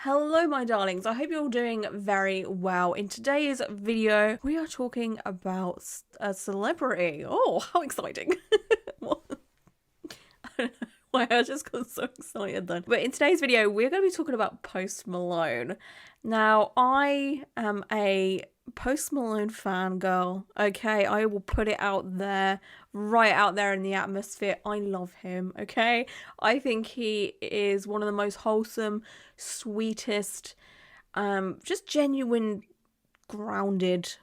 Hello my darlings, I hope you're all doing very well. In today's video, we are talking about a celebrity. Oh, how exciting. What? I don't know why I just got so excited then. But in today's video, we're going to be talking about Post Malone. Now, I am a Post Malone fangirl, okay? I will put it out there, right out there in the atmosphere. I love him, okay? I think he is one of the most wholesome, sweetest, just genuine, grounded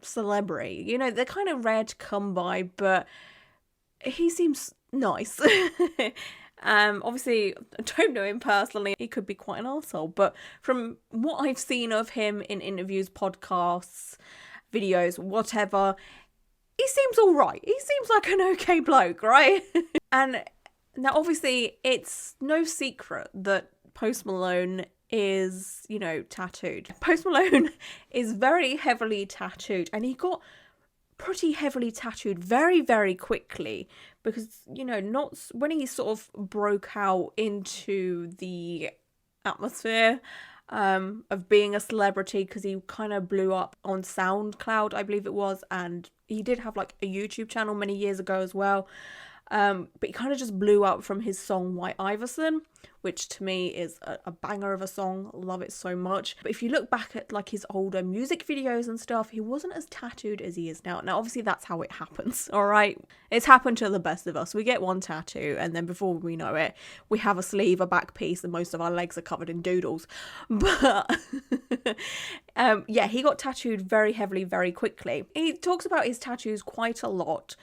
celebrity. You know, they're kind of rare to come by, but he seems nice. Obviously, I don't know him personally. He could be quite an arsehole, but from what I've seen of him in interviews, podcasts, videos, whatever, he seems all right. He seems like an okay bloke, right? And now, obviously, it's no secret that Post Malone is, tattooed. Post Malone is very heavily tattooed, and he got pretty heavily tattooed very, very quickly because, not when he sort of broke out into the atmosphere of being a celebrity, because he kind of blew up on SoundCloud, I believe it was, and he did have like a YouTube channel many years ago as well. But he kind of just blew up from his song White Iverson, which to me is a banger of a song. Love it so much. But if you look back at like his older music videos and stuff, he wasn't as tattooed as he is now. Now, obviously that's how it happens, all right? It's happened to the best of us. We get one tattoo and then before we know it, we have a sleeve, a back piece, and most of our legs are covered in doodles. But yeah, he got tattooed very heavily, very quickly. He talks about his tattoos quite a lot.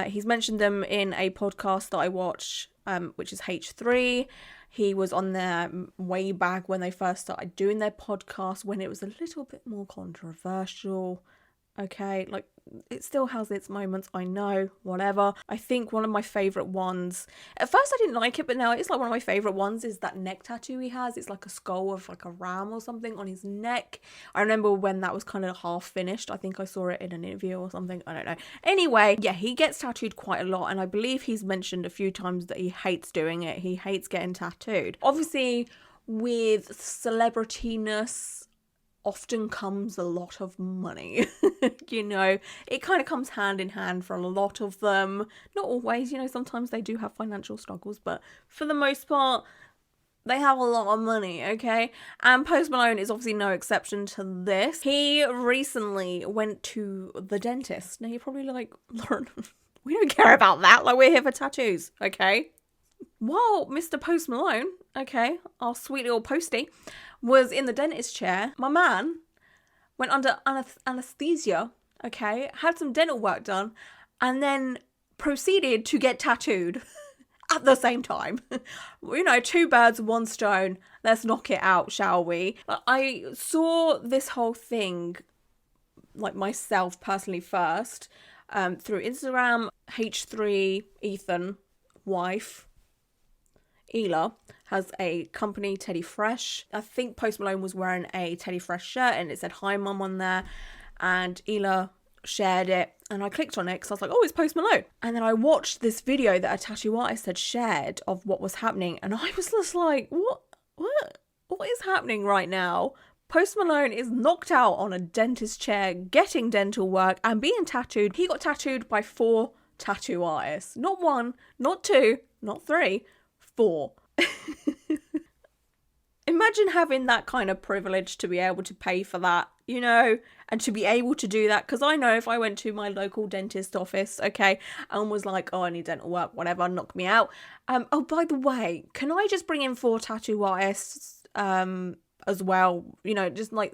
He's mentioned them in a podcast that I watch, which is H3. He was on there way back when they first started doing their podcast, when it was a little bit more controversial. Okay, like it still has its moments, I know, whatever. I think one of my favourite ones, at first I didn't like it, but now it's like one of my favourite ones is that neck tattoo he has. It's like a skull of like a ram or something on his neck. I remember when that was kind of half finished. I think I saw it in an interview or something. I don't know. Anyway, yeah, he gets tattooed quite a lot, and I believe he's mentioned a few times that he hates doing it. He hates getting tattooed. Obviously, with celebrityness often comes a lot of money. It kind of comes hand in hand for a lot of them. Not always, sometimes they do have financial struggles, but for the most part, they have a lot of money, okay? And Post Malone is obviously no exception to this. He recently went to the dentist. Now you're probably like, Lauren, we don't care about that. Like, we're here for tattoos, okay? While Mr. Post Malone, okay, our sweet little postie, was in the dentist chair, my man went under anesthesia, okay, had some dental work done, and then proceeded to get tattooed at the same time. Two birds, one stone. Let's knock it out, shall we? I saw this whole thing, like myself personally first, through Instagram. H3, Ethan, wife, Ela, has a company, Teddy Fresh. I think Post Malone was wearing a Teddy Fresh shirt and it said "Hi Mum" on there, and Ela shared it and I clicked on it because I was like, oh, it's Post Malone. And then I watched this video that a tattoo artist had shared of what was happening, and I was just like, what is happening right now? Post Malone is knocked out on a dentist chair getting dental work and being tattooed. He got tattooed by 4 tattoo artists. Not 1, not 2, not 3, 4. Imagine having that kind of privilege to be able to pay for that, and to be able to do that. Because I know if I went to my local dentist office, okay, and was like, oh, I need dental work, whatever, knock me out. Oh, by the way, can I just bring in 4 tattoo artists as well? Just like,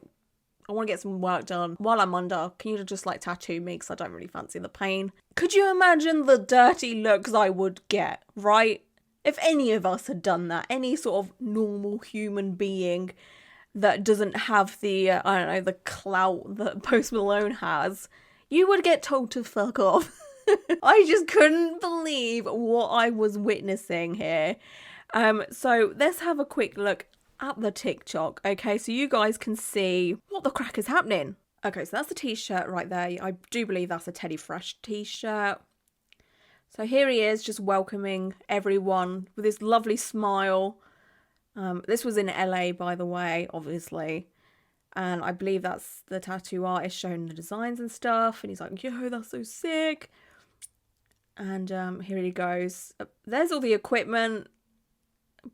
I want to get some work done while I'm under. Can you just like tattoo me, because I don't really fancy the pain? Could you imagine the dirty looks I would get, right? If any of us had done that, any sort of normal human being that doesn't have the, the clout that Post Malone has, you would get told to fuck off. I just couldn't believe what I was witnessing here. So let's have a quick look at the TikTok, okay? So you guys can see what the crack is happening. Okay, so that's the t-shirt right there. I do believe that's a Teddy Fresh t-shirt. So here he is, just welcoming everyone with his lovely smile. This was in LA, by the way, obviously. And I believe that's the tattoo artist showing the designs and stuff. And he's like, yo, that's so sick. And here he goes. There's all the equipment.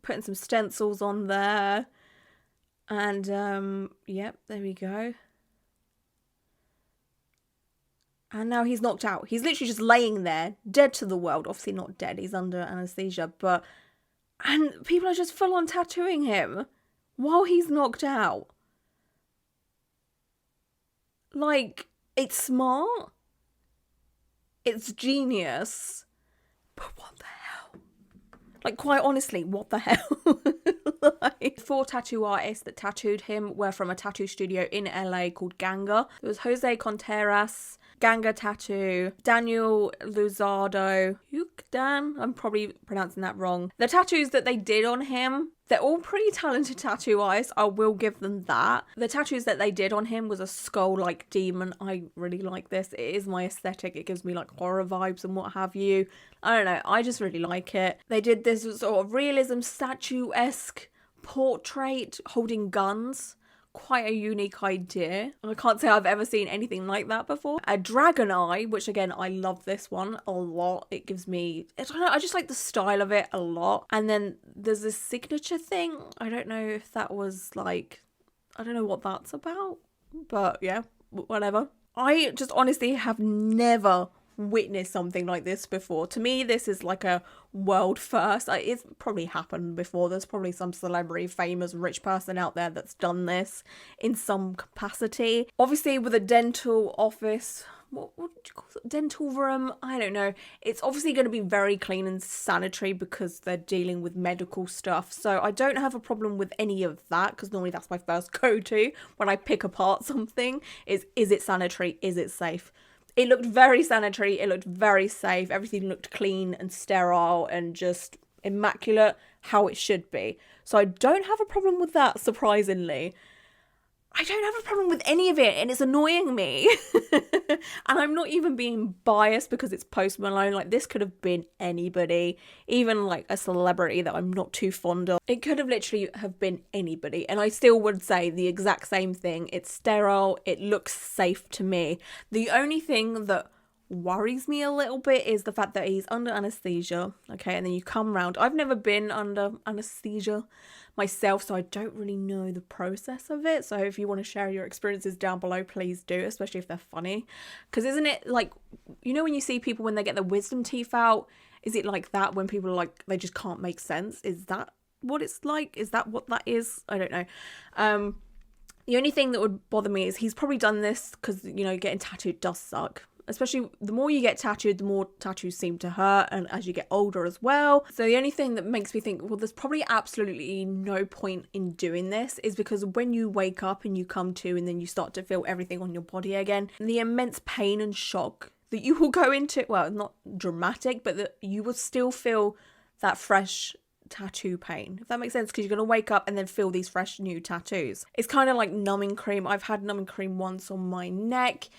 Putting some stencils on there. And, yep, there we go. And now he's knocked out. He's literally just laying there, dead to the world. Obviously not dead, he's under anesthesia. And people are just full on tattooing him while he's knocked out. Like, it's smart. It's genius. But what the hell? Like, quite honestly, what the hell? Like, 4 tattoo artists that tattooed him were from a tattoo studio in LA called Ganga. It was Jose Contreras, Ganga Tattoo, Daniel Luzardo, Dan, I'm probably pronouncing that wrong. The tattoos that they did on him, they're all pretty talented tattoo artists, I will give them that. The tattoos that they did on him was a skull-like demon. I really like this. It is my aesthetic. It gives me like horror vibes and what have you. I don't know, I just really like it. They did this sort of realism statuesque portrait holding guns. Quite a unique idea. I can't say I've ever seen anything like that before. A dragon eye, which again, I love this one a lot. It gives me, I don't know, I just like the style of it a lot. And then there's this signature thing. I don't know if that was like, I don't know what that's about, but yeah, whatever. I just honestly have never witnessed something like this before. To me, this is like a world first. It's probably happened before. There's probably some celebrity, famous, rich person out there that's done this in some capacity. Obviously with a dental office, what would you call it? Dental room? I don't know. It's obviously going to be very clean and sanitary because they're dealing with medical stuff. So I don't have a problem with any of that, because normally that's my first go-to when I pick apart something is it sanitary? Is it safe? It looked very sanitary, it looked very safe, everything looked clean and sterile and just immaculate, how it should be. So I don't have a problem with that, surprisingly. I don't have a problem with any of it, and it's annoying me. And I'm not even being biased because it's Post Malone. Like, this could have been anybody, even like a celebrity that I'm not too fond of. It could have literally have been anybody, and I still would say the exact same thing. It's sterile, it looks safe to me. The only thing that worries me a little bit is the fact that he's under anesthesia, okay, and then you come round. I've never been under anesthesia myself, so I don't really know the process of it. So if you want to share your experiences down below, please do, especially if they're funny. Because isn't it like, you know when you see people when they get their wisdom teeth out, is it like that when people are like, they just can't make sense? Is that what it's like? Is that what that is? I don't know. The only thing that would bother me is he's probably done this because, you know, getting tattooed does suck. Especially the more you get tattooed, the more tattoos seem to hurt, and as you get older as well. So the only thing that makes me think, well, there's probably absolutely no point in doing this is because when you wake up and you come to and then you start to feel everything on your body again, the immense pain and shock that you will go into, well, not dramatic, but that you will still feel that fresh tattoo pain, if that makes sense, because you're going to wake up and then feel these fresh new tattoos. It's kind of like numbing cream. I've had numbing cream once on my neck.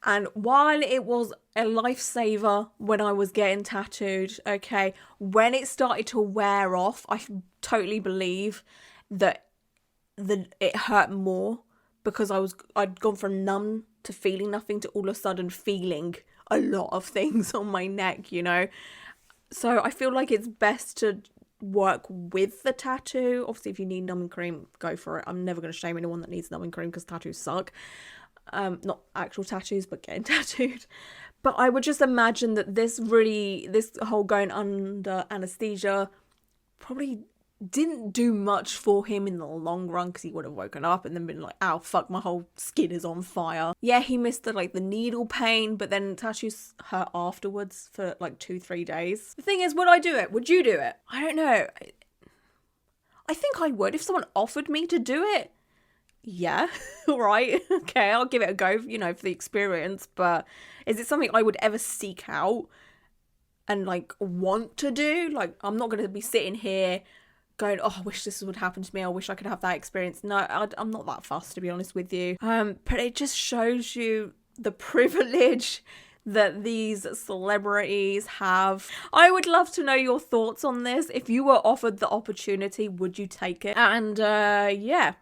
And while it was a lifesaver when I was getting tattooed, okay, when it started to wear off, I totally believe that it hurt more because I'd gone from numb to feeling nothing to all of a sudden feeling a lot of things on my neck, you know. So I feel like it's best to work with the tattoo. Obviously, if you need numbing cream, go for it. I'm never going to shame anyone that needs numbing cream because tattoos suck. Not actual tattoos, but getting tattooed. But I would just imagine that this whole going under anesthesia probably didn't do much for him in the long run, because he would have woken up and then been like, ow, fuck, my whole skin is on fire. Yeah, he missed the needle pain, but then tattoos hurt afterwards for like 2-3 days. The thing is, would I do it? Would you do it? I don't know. I think I would if someone offered me to do it. Yeah, right, okay, I'll give it a go, you know, for the experience, but is it something I would ever seek out and, like, want to do? Like, I'm not going to be sitting here going, oh, I wish this would happen to me, I wish I could have that experience. No, I'm not that fussed, to be honest with you. But it just shows you the privilege that these celebrities have. I would love to know your thoughts on this. If you were offered the opportunity, would you take it? And yeah,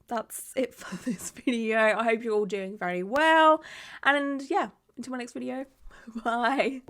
that's it for this video. I hope you're all doing very well. And yeah, until my next video, bye.